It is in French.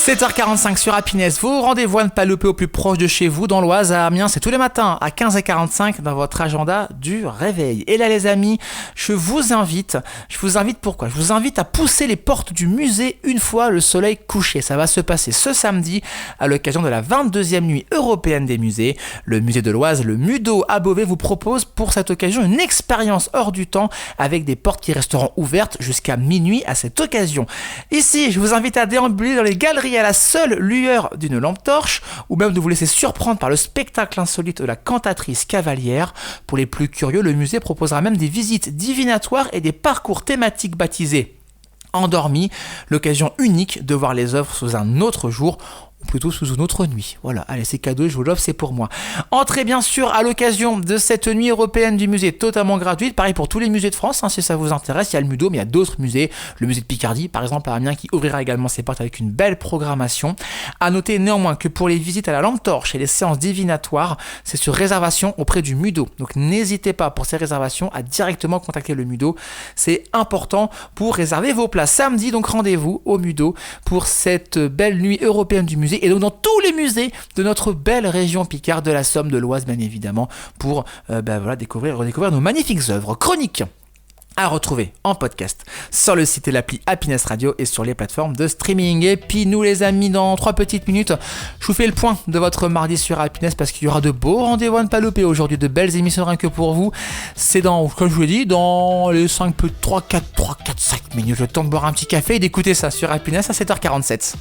7h45 sur Happiness, vos rendez-vous à ne pas louper au plus proche de chez vous, dans l'Oise, à Amiens, c'est tous les matins à 15h45 dans votre agenda du réveil. Et là les amis, je vous invite pourquoi ? Je vous invite à pousser les portes du musée une fois le soleil couché. Ça va se passer ce samedi à l'occasion de la 22e nuit européenne des musées. Le musée de l'Oise, le MUDO à Beauvais, vous propose pour cette occasion une expérience hors du temps avec des portes qui resteront ouvertes jusqu'à minuit à cette occasion. Ici, je vous invite à déambuler dans les galeries à la seule lueur d'une lampe torche ou même de vous laisser surprendre par le spectacle insolite de la cantatrice cavalière. Pour les plus curieux, le musée proposera même des visites divinatoires et des parcours thématiques baptisés Endormis, l'occasion unique de voir les œuvres sous un autre jour, ou plutôt sous une autre nuit. Voilà, allez, c'est cadeau, je vous l'offre, c'est pour moi. Entrez bien sûr à l'occasion de cette nuit européenne du musée totalement gratuite, pareil pour tous les musées de France, si ça vous intéresse, il y a le MUDO, mais il y a d'autres musées, le musée de Picardie par exemple à Amiens qui ouvrira également ses portes avec une belle programmation. À noter néanmoins que pour les visites à la lampe torche et les séances divinatoires, c'est sur réservation auprès du MUDO, donc n'hésitez pas pour ces réservations à directement contacter le MUDO, c'est important pour réserver vos places. Samedi donc rendez-vous au MUDO pour cette belle nuit européenne du musée et donc dans tous les musées de notre belle région Picard, de la Somme, de l'Oise bien évidemment, pour redécouvrir nos magnifiques œuvres chroniques à retrouver en podcast sur le site et l'appli Happiness Radio et sur les plateformes de streaming. Et puis nous les amis, dans 3 petites minutes, je vous fais le point de votre mardi sur Happiness parce qu'il y aura de beaux rendez-vous à ne pas louper aujourd'hui, de belles émissions rien que pour vous. C'est dans, comme je vous l'ai dit, dans les 5 minutes, le temps de boire un petit café et d'écouter ça sur Happiness à 7h47.